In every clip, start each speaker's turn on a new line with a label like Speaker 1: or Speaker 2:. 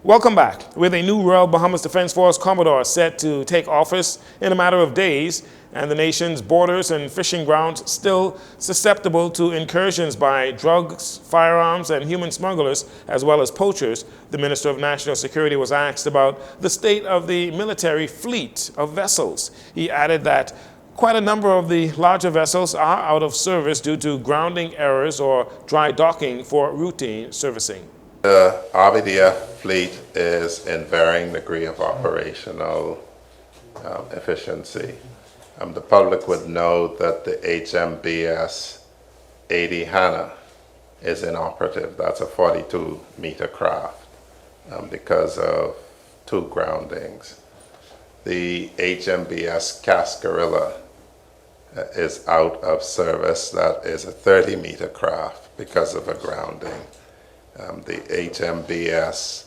Speaker 1: Welcome back. With a new Royal Bahamas Defense Force Commodore set to take office in a matter of days, and the nation's borders and fishing grounds still susceptible to incursions by drugs, firearms, and human smugglers, as well as poachers, the Minister of National Security was asked about the state of the military fleet of vessels. He added that quite a number of the larger vessels are out of service due to grounding errors or dry docking for routine servicing.
Speaker 2: The RBDF fleet is in varying degree of operational efficiency. The public would know that the HMBS 80 Hannah is inoperative. That's a 42-meter craft because of 2 groundings. The HMBS Cascarilla is out of service. That is a 30-meter craft because of a grounding. The HMBS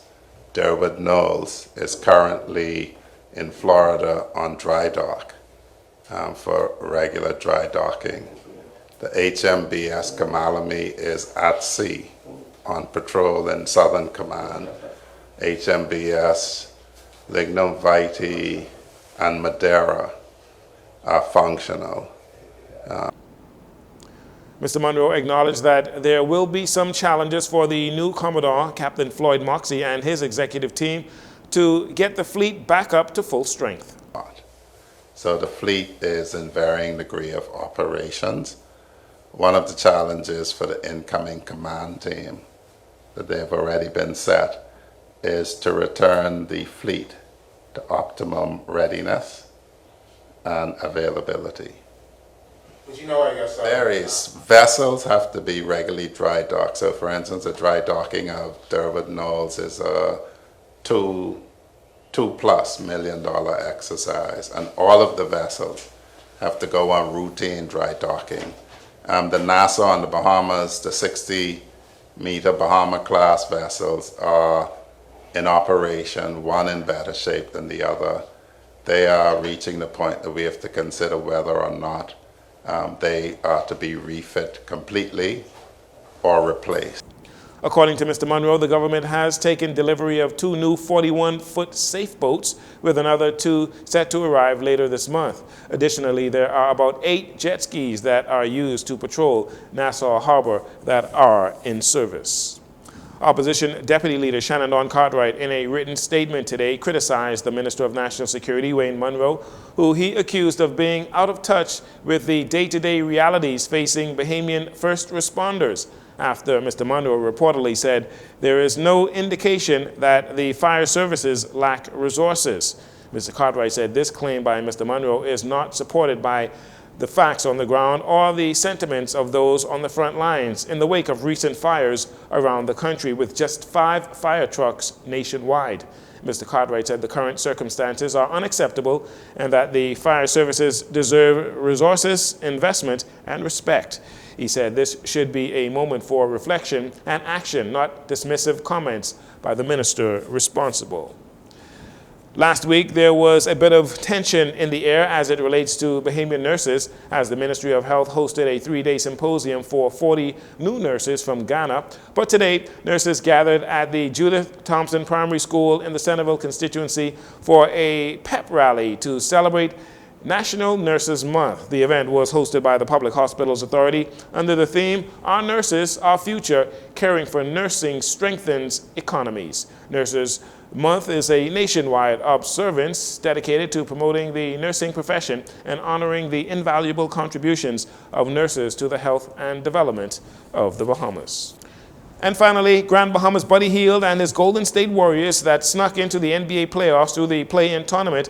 Speaker 2: Derwood Knowles is currently in Florida on dry dock for regular dry docking. The HMBS Kamalami is at sea on patrol in Southern Command. HMBS Lignum Vitae and Madeira are functional.
Speaker 1: Mr. Monroe acknowledged that there will be some challenges for the new Commodore, Captain Floyd Moxey, and his executive team to get the fleet back up to full strength.
Speaker 2: So the fleet is in varying degree of operations. One of the challenges for the incoming command team that they've already been set is to return the fleet to optimum readiness and availability. Varies. Vessels have to be regularly dry docked. So for instance, the dry docking of Derwood Knowles is a $2+ million exercise, and all of the vessels have to go on routine dry docking. The Nassau and the Bahamas, the 60-meter Bahama class vessels are in operation, one in better shape than the other. They are reaching the point that we have to consider whether or not they are to be refit completely or replaced.
Speaker 1: According to Mr. Monroe, the government has taken delivery of 2 new 41-foot safe boats, with another 2 set to arrive later this month. Additionally, there are about 8 jet skis that are used to patrol Nassau Harbor that are in service. Opposition Deputy Leader Shannon Dawn Cartwright, in a written statement today, criticized the Minister of National Security, Wayne Monroe, who he accused of being out of touch with the day-to-day realities facing Bahamian first responders, after Mr. Monroe reportedly said there is no indication that the fire services lack resources. Mr. Cartwright said this claim by Mr. Monroe is not supported by the facts on the ground or the sentiments of those on the front lines in the wake of recent fires around the country, with just 5 fire trucks nationwide. Mr. Cartwright said the current circumstances are unacceptable and that the fire services deserve resources, investment, and respect. He said this should be a moment for reflection and action, not dismissive comments by the minister responsible. Last week, there was a bit of tension in the air as it relates to Bahamian nurses, as the Ministry of Health hosted a 3-day symposium for 40 new nurses from Ghana. But today, nurses gathered at the Judith Thompson Primary School in the Centerville constituency for a pep rally to celebrate National Nurses Month. The event was hosted by the Public Hospitals Authority under the theme, Our Nurses, Our Future, Caring for Nursing Strengthens Economies. Nurses Month is a nationwide observance dedicated to promoting the nursing profession and honoring the invaluable contributions of nurses to the health and development of the Bahamas. And finally, Grand Bahamas Buddy Hield and his Golden State Warriors that snuck into the NBA playoffs through the play-in tournament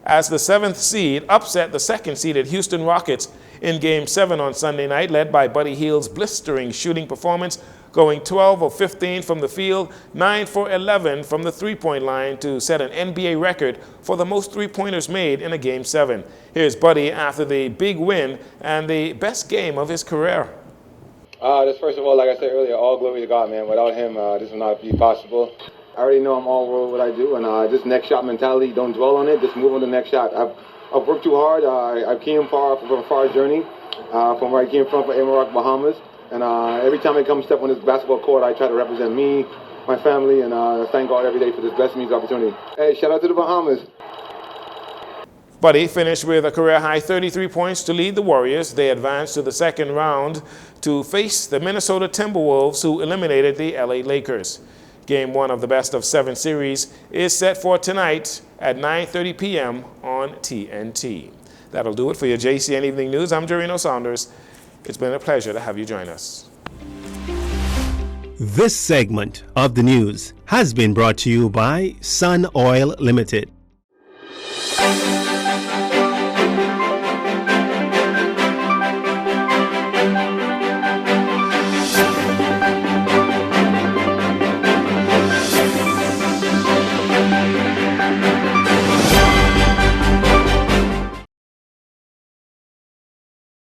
Speaker 1: as the 7th seed upset the 2nd-seeded Houston Rockets in Game 7 on Sunday night, led by Buddy Hield's blistering shooting performance, going 12 of 15 from the field, 9 for 11 from the three-point line to set an NBA record for the most three-pointers made in a Game 7. Here's Buddy after the big win and the best game of his career.
Speaker 3: Just first of all, like I said earlier, all glory to God, man. Without him, this would not be possible. I already know I'm all world what I do, and just next shot mentality, don't dwell on it, just move on to the next shot. I've worked too hard. I came far from a far journey from where I came from Amaroq, Bahamas. And every time I come step on this basketball court, I try to represent me, my family, and thank God every day for this blessing me, this opportunity. Hey, shout out to the Bahamas.
Speaker 1: Buddy finished with a career-high 33 points to lead the Warriors. They advanced to the second round to face the Minnesota Timberwolves, who eliminated the LA Lakers. Game 1 of the best-of-7 series is set for tonight at 9:30 p.m. on TNT. That'll do it for your JCN Evening News. I'm Jcn Saunders. It's been a pleasure to have you join us.
Speaker 4: This segment of the news has been brought to you by Sun Oil Limited.